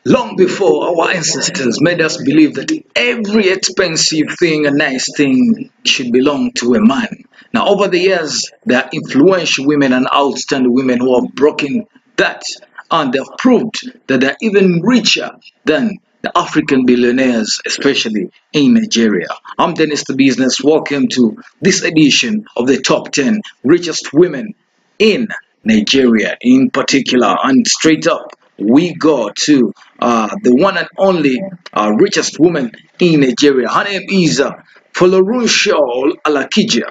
Long before our ancestors made us believe that every expensive thing and nice thing should belong to a man. Now, over the years, there are influential women and outstanding women who have broken that, and they've proved that they're even richer than the African billionaires, especially in Nigeria. I'm Dennis the Business. Welcome to this edition of the top 10 richest women in Nigeria in particular. And straight up, we go to the one and only richest woman in Nigeria. Her name is Folorunsho Alakija.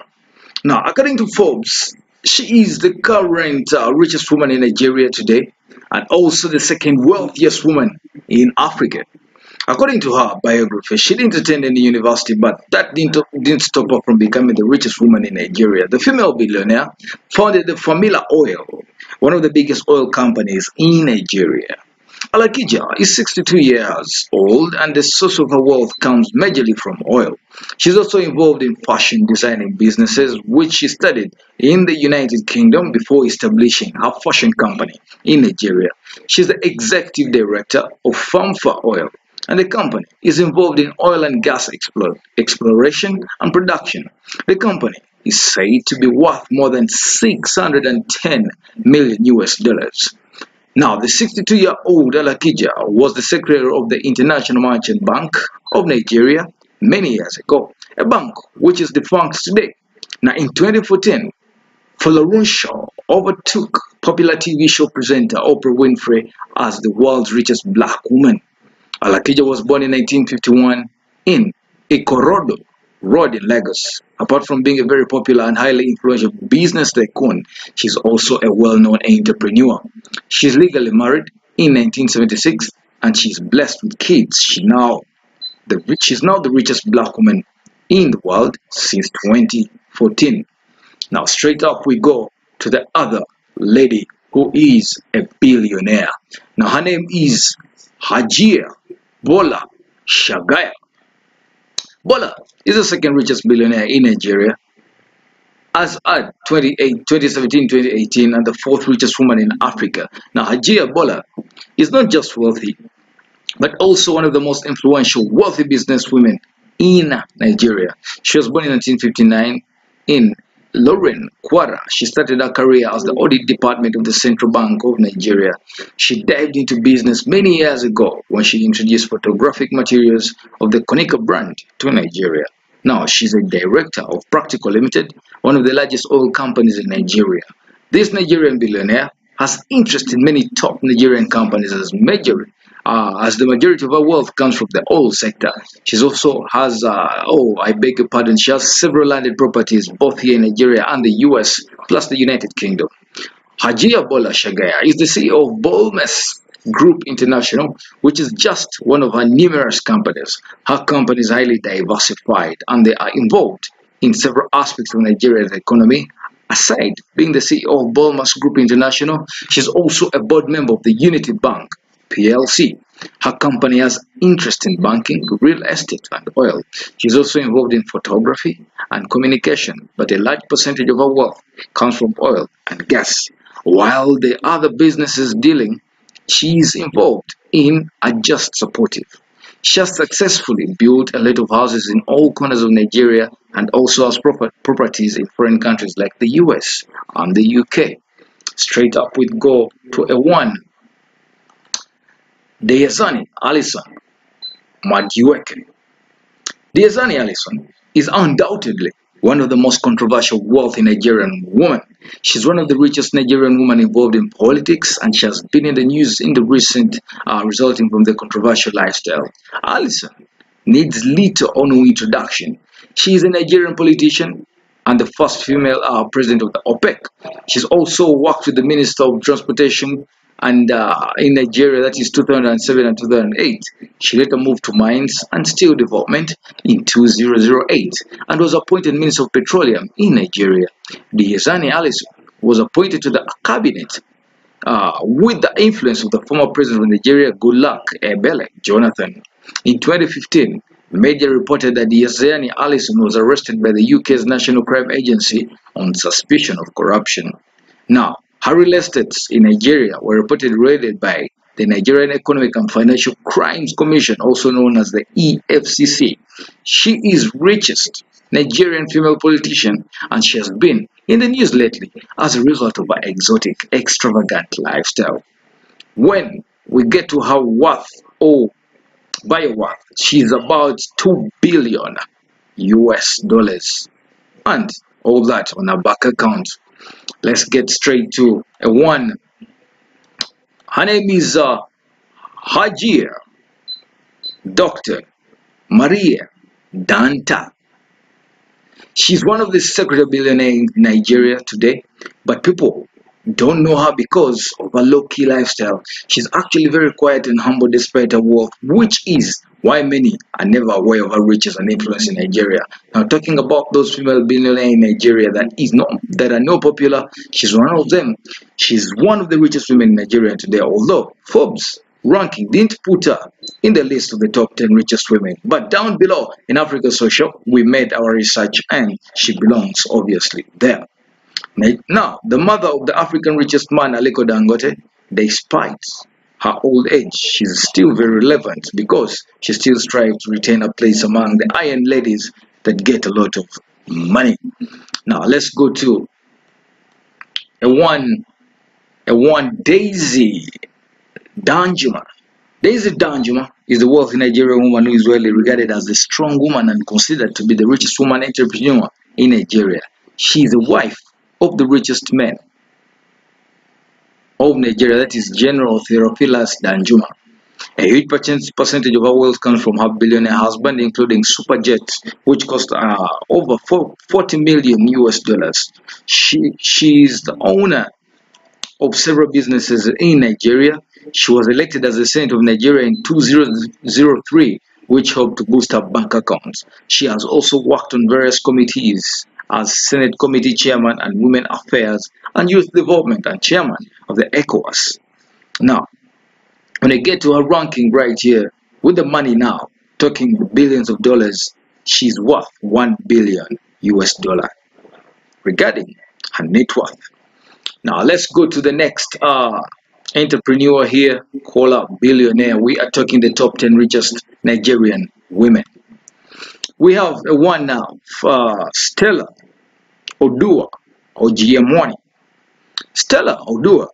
Now, according to Forbes, she is the current richest woman in Nigeria today and also the second wealthiest woman in Africa. According to her biography, she didn't attend any university, but that didn't stop her from becoming the richest woman in Nigeria. The female billionaire founded the Famila Oil, one of the biggest oil companies in Nigeria. Alakija is 62 years old and the source of her wealth comes majorly from oil. She's also involved in fashion designing businesses, which she studied in the United Kingdom before establishing her fashion company in Nigeria. She's the executive director of Famfa Oil, and the company is involved in oil and gas exploration and production. The company is said to be worth more than 610 million US dollars. Now, the 62-year-old Alakija was the secretary of the International Merchant Bank of Nigeria many years ago, a bank which is defunct today. Now, in 2014, Folorunsho overtook popular TV show presenter Oprah Winfrey as the world's richest black woman. Alakija was born in 1951 in Ikorodu Road in Lagos. Apart from being a very popular and highly influential business tycoon, she's also a well-known entrepreneur. She's legally married in 1976 and she's blessed with kids. She's now the richest black woman in the world since 2014. Now, straight up we go to the other lady who is a billionaire. Now, her name is Hajia Bola Shagaya. Bola is the second richest billionaire in Nigeria as at 2017-2018 and the fourth richest woman in Africa. Now, Hajia Bola is not just wealthy, but also one of the most influential wealthy businesswomen in Nigeria. She was born in 1959 in Lauren Kwara. She started her career as the audit department of the Central Bank of Nigeria. She dived into business many years ago when she introduced photographic materials of the Konica brand to Nigeria. Now she's a director of Practical Limited, one of the largest oil companies in Nigeria. This Nigerian billionaire has interest in many top Nigerian companies as the majority of her wealth comes from the oil sector. She also has, she has several landed properties both here in Nigeria and the US, plus the United Kingdom. Hajia Bola Shagaya is the CEO of Bolmes Group International, which is just one of her numerous companies. Her company is highly diversified and they are involved in several aspects of Nigeria's economy. Aside being the CEO of Bolmes Group International, she's also a board member of the Unity Bank PLC. Her company has interest in banking, real estate, and oil. She's also involved in photography and communication, but a large percentage of her wealth comes from oil and gas. While the other businesses dealing, she's involved in are just supportive. She has successfully built a lot of houses in all corners of Nigeria and also has properties in foreign countries like the US and the UK. Straight up we go to a one. Diezani Alison Madueke. Diezani Alison is undoubtedly one of the most controversial wealthy Nigerian women. She's one of the richest Nigerian women involved in politics and she has been in the news in the recent resulting from the controversial lifestyle. Alison needs little or no introduction. She is a Nigerian politician and the first female president of the OPEC. She's also worked with the Minister of Transportation and in Nigeria, that is 2007 and 2008. She later moved to Mines and Steel Development in 2008 and was appointed Minister of Petroleum in Nigeria. Diezani Alison was appointed to the cabinet with the influence of the former president of Nigeria, Goodluck Ebele Jonathan. In 2015, media reported that Diezani Alison was arrested by the UK's National Crime Agency on suspicion of corruption. Now, her real estates in Nigeria were reportedly raided by the Nigerian Economic and Financial Crimes Commission, also known as the EFCC. She is richest Nigerian female politician, and she has been in the news lately as a result of her exotic, extravagant lifestyle. When we get to her worth, or by worth, she's about 2 billion US dollars, and all that on her bank account. Let's get straight to a one. Her name is Hajia Dr. Maria Danta. She's one of the secret billionaires in Nigeria today, but people don't know her because of her low-key lifestyle. She's actually very quiet and humble despite her wealth, which is why many are never aware of her riches and influence in Nigeria. Now, talking about those female billionaires in Nigeria that are not popular, she's one of them. She's one of the richest women in Nigeria today, although Forbes ranking didn't put her in the list of the top 10 richest women. But down below in Africa Social, we made our research and she belongs obviously there. Now, the mother of the African richest man, Aliko Dangote, despite her old age, she's still very relevant because she still strives to retain a place among the iron ladies that get a lot of money. Now, let's go to a one Daisy Danjuma. Daisy Danjuma is the wealthy Nigerian woman who is widely regarded as the strong woman and considered to be the richest woman entrepreneur in Nigeria. She is the wife of the richest man of Nigeria, that is General Theophilus Danjuma. A huge percentage of her wealth comes from her billionaire husband, including super jets, which cost over 40 million US dollars. She is the owner of several businesses in Nigeria. She was elected as the Senate of Nigeria in 2003, which helped to boost her bank accounts. She has also worked on various committees as Senate Committee Chairman and Women Affairs and Youth Development and Chairman of the ECOWAS. Now, when I get to her ranking right here, with the money now, talking billions of dollars, she's worth 1 billion US dollar. Regarding her net worth. Now, let's go to the next entrepreneur here, call up billionaire. We are talking the top 10 richest Nigerian women. We have a one now, Stella Odua or GM1. Stella Odua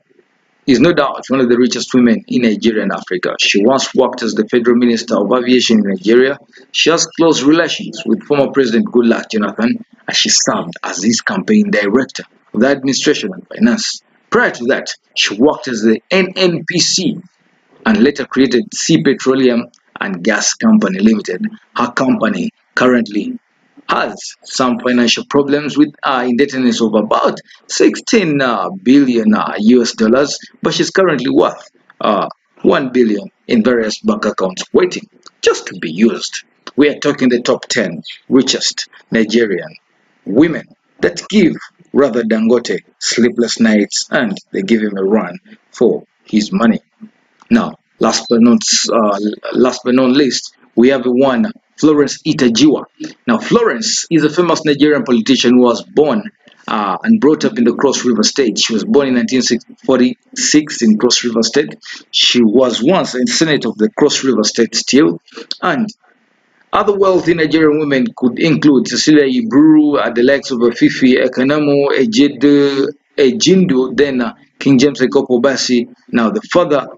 is no doubt one of the richest women in Nigeria and Africa. She once worked as the Federal Minister of Aviation in Nigeria. She has close relations with former President Goodluck Jonathan, and she served as his campaign director of the Administration and Finance. Prior to that, she worked as the NNPC and later created Sea Petroleum and Gas Company Limited. Her company currently has some financial problems with indebtedness of about 16 billion US dollars, but she's currently worth 1 billion in various bank accounts waiting just to be used. We are talking the top 10 richest Nigerian women that give rather Dangote sleepless nights, and they give him a run for his money. Now, last but not least, we have one Florence Itajiwa. Now, Florence is a famous Nigerian politician who was born and brought up in the Cross River State. She was born in 1946 in Cross River State. She was once a senator of the Cross River State still, and other wealthy Nigerian women could include Cecilia Iburu, the likes of Fifi Ekanamo, Ejindo, then King James Ekopobasi. Now, the father